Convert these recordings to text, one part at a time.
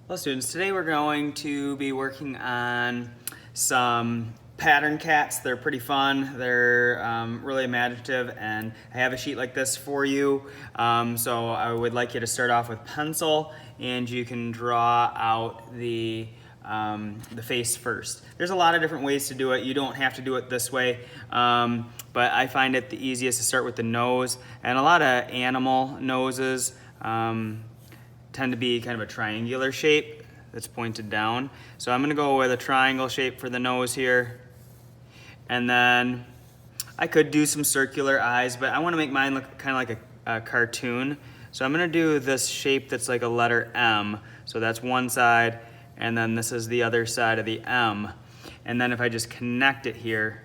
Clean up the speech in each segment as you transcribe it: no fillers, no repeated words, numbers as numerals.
Hello students, today we're going to be working on some pattern cats. They're pretty fun, they're really imaginative, and I have a sheet like this for you. So I would like you to start off with pencil, and you can draw out the face first. There's a lot of different ways to do it. You don't have to do it this way, but I find it the easiest to start with the nose, and a lot of animal noses tend to be kind of a triangular shape that's pointed down. So I'm gonna go with a triangle shape for the nose here. And then I could do some circular eyes, but I wanna make mine look kind of like a cartoon. So I'm gonna do this shape that's like a letter M. So that's one side, and then this is the other side of the M. And then if I just connect it here,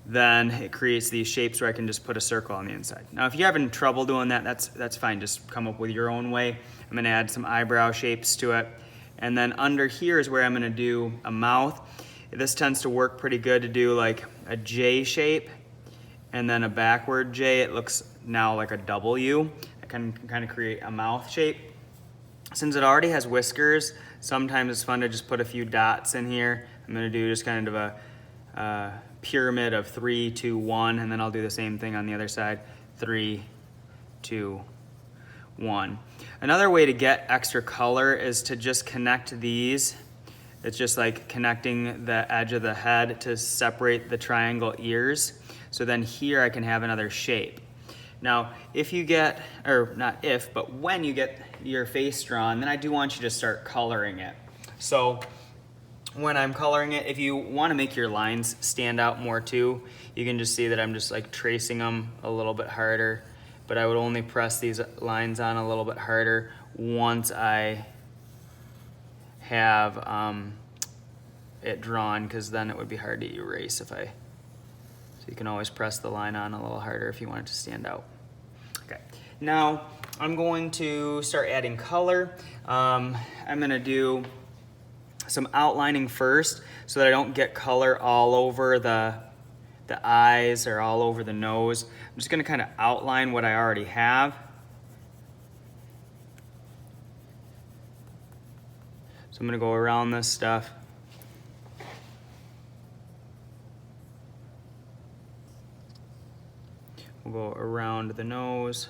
then it creates these shapes where I can just put a circle on the inside. Now, if you're having trouble doing that, that's fine. Just come up with your own way. I'm gonna add some eyebrow shapes to it. And then under here is where I'm gonna do a mouth. This tends to work pretty good to do like a J shape and then a backward J. It looks now like a W. I can kind of create a mouth shape. Since it already has whiskers, sometimes it's fun to just put a few dots in here. I'm gonna do just kind of a pyramid of 3, 2, 1, and then I'll do the same thing on the other side. 3, 2, 1. Another way to get extra color is to just connect these. It's just like connecting the edge of the head to separate the triangle ears. So then here I can have another shape. Now, if you get, or not if, but when you get your face drawn, then I do want you to start coloring it. So when I'm coloring it, if you want to make your lines stand out more too, you can just see that I'm just like tracing them a little bit harder, but I would only press these lines on a little bit harder once I have it drawn, because then it would be hard to erase so you can always press the line on a little harder if you want it to stand out. Okay, now I'm going to start adding color. I'm gonna do some outlining first so that I don't get color all over the eyes or all over the nose. I'm just gonna kind of outline what I already have. So I'm gonna go around this stuff. We'll go around the nose.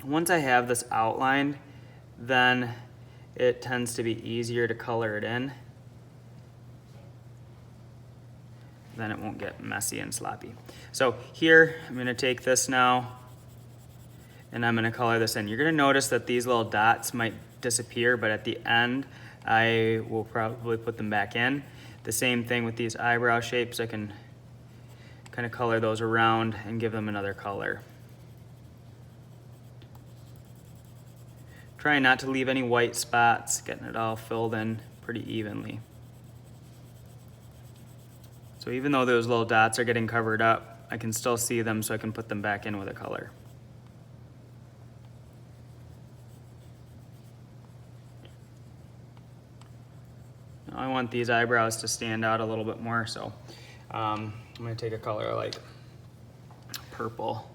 Once I have this outlined, then it tends to be easier to color it in. Then it won't get messy and sloppy. So here, I'm gonna take this now, and I'm gonna color this in. You're gonna notice that these little dots might disappear, but at the end, I will probably put them back in. The same thing with these eyebrow shapes. I can kind of color those around and give them another color. Trying not to leave any white spots, getting it all filled in pretty evenly. So even though those little dots are getting covered up, I can still see them, so I can put them back in with a color. Now I want these eyebrows to stand out a little bit more, so I'm gonna take a color like purple.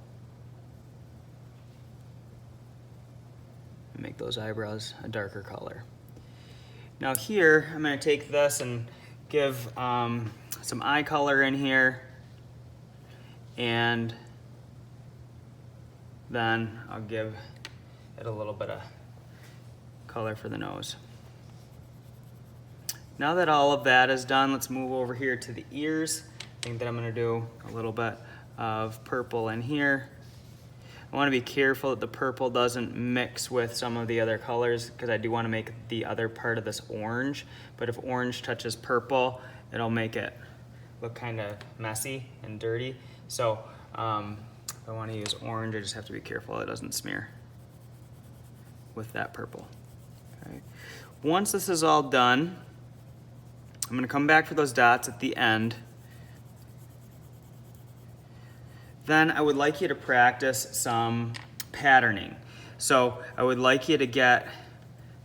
Make those eyebrows a darker color. Now here, I'm gonna take this and give some eye color in here, and then I'll give it a little bit of color for the nose. Now that all of that is done, let's move over here to the ears. I think that I'm gonna do a little bit of purple in here. I want to be careful that the purple doesn't mix with some of the other colors, because I do want to make the other part of this orange. But if orange touches purple, it'll make it look kind of messy and dirty. So if I want to use orange, I just have to be careful it doesn't smear with that purple. Okay. Once this is all done, I'm going to come back for those dots at the end. Then I would like you to practice some patterning. So I would like you to get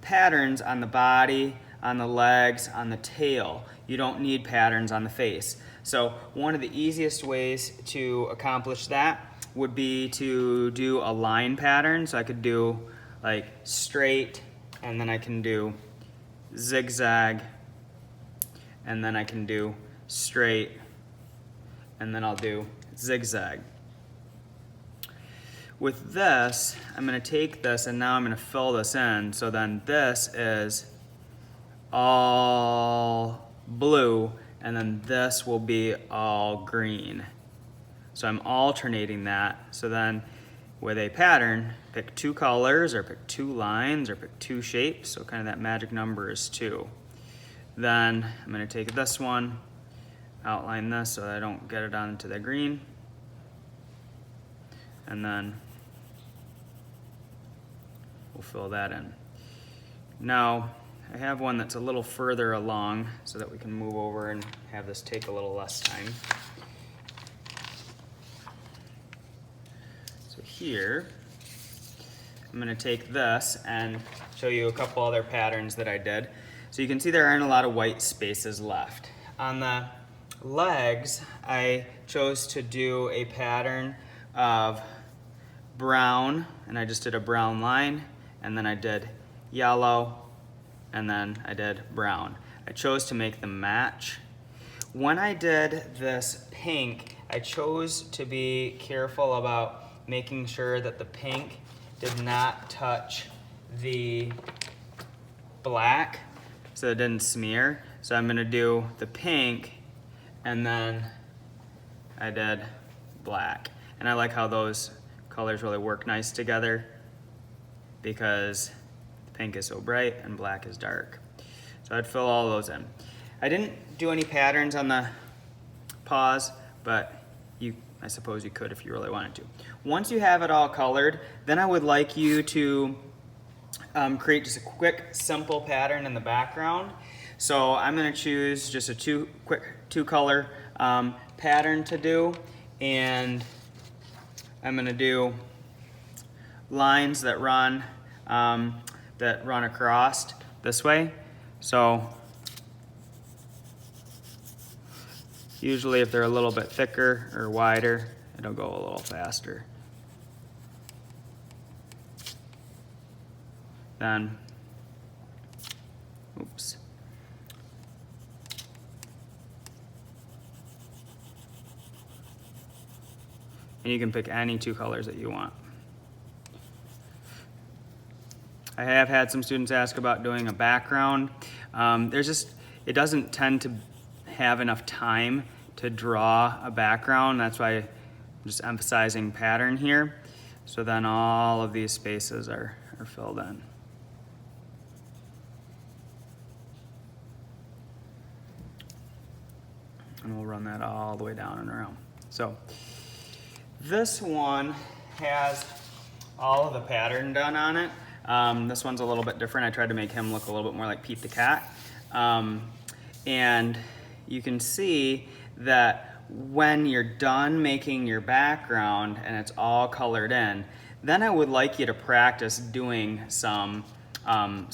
patterns on the body, on the legs, on the tail. you don't need patterns on the face. So one of the easiest ways to accomplish that would be to do a line pattern. So I could do like straight, and then I can do zigzag, and then I can do straight, and then I'll do zigzag. With this, I'm going to take this and now I'm going to fill this in. So then this is all blue, and then this will be all green. So I'm alternating that. So then with a pattern, pick 2 colors or pick 2 lines or pick 2 shapes. So kind of that magic number is 2. Then I'm going to take this one, outline this so that I don't get it onto the green. And then we'll fill that in. Now, I have one that's a little further along so that we can move over and have this take a little less time. So here, I'm going to take this and show you a couple other patterns that I did. So you can see there aren't a lot of white spaces left. On the legs, I chose to do a pattern of brown, and I just did a brown line, and then I did yellow, and then I did brown. I chose to make them match. When I did this pink, I chose to be careful about making sure that the pink did not touch the black so it didn't smear. So I'm gonna do the pink, and then I did black. And I like how those colors really work nice together because pink is so bright and black is dark. So I'd fill all those in. I didn't do any patterns on the paws, but I suppose you could if you really wanted to. Once you have it all colored, then I would like you to create just a quick, simple pattern in the background. So I'm gonna choose just a quick two color pattern to do, and I'm gonna do lines that run across this way. So usually if they're a little bit thicker or wider, it'll go a little faster. Then, oops. And you can pick any 2 colors that you want. I have had some students ask about doing a background. It doesn't tend to have enough time to draw a background. That's why I'm just emphasizing pattern here. So then all of these spaces are filled in. And we'll run that all the way down and around. So this one has all of the pattern done on it. This one's a little bit different. I tried to make him look a little bit more like Pete the Cat. And you can see that when you're done making your background and it's all colored in, then I would like you to practice doing some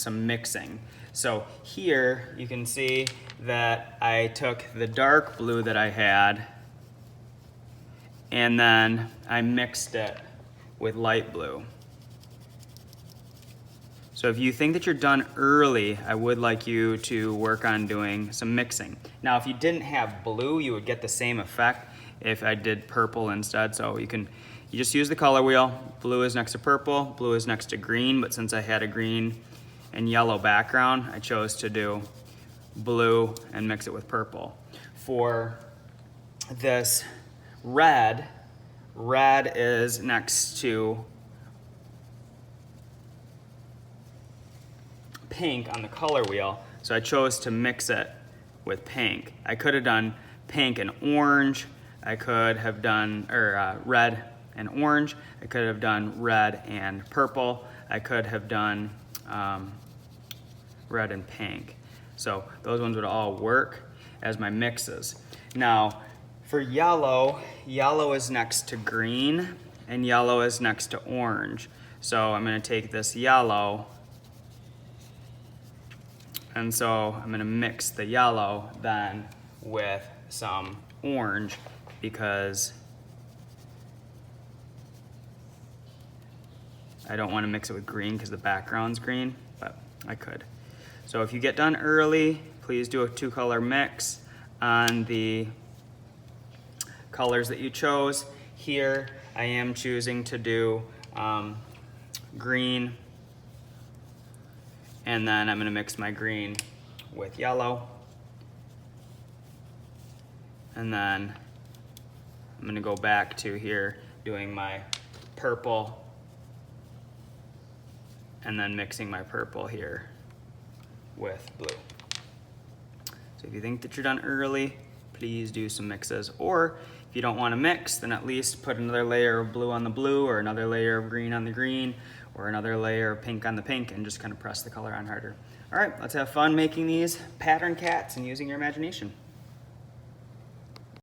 mixing. So here you can see that I took the dark blue that I had and then I mixed it with light blue. So if you think that you're done early, I would like you to work on doing some mixing. Now, if you didn't have blue, you would get the same effect if I did purple instead. So you just use the color wheel. Blue is next to purple, blue is next to green, but since I had a green and yellow background, I chose to do blue and mix it with purple. For this red is next to pink on the color wheel, so I chose to mix it with pink. I could have done pink and orange. I could have done red and orange. I could have done red and purple. I could have done red and pink. So those ones would all work as my mixes. Now for yellow is next to green and yellow is next to orange. So I'm going to take this yellow And so I'm gonna mix the yellow then with some orange because I don't want to mix it with green because the background's green, but I could. So if you get done early, please do a 2-color mix on the colors that you chose. Here I am choosing to do green, and then I'm gonna mix my green with yellow. And then I'm gonna go back to here doing my purple and then mixing my purple here with blue. So if you think that you're done early, please do some mixes. Or if you don't want to mix, then at least put another layer of blue on the blue, or another layer of green on the green, or another layer of pink on the pink, and just kind of press the color on harder. All right, let's have fun making these pattern cats and using your imagination.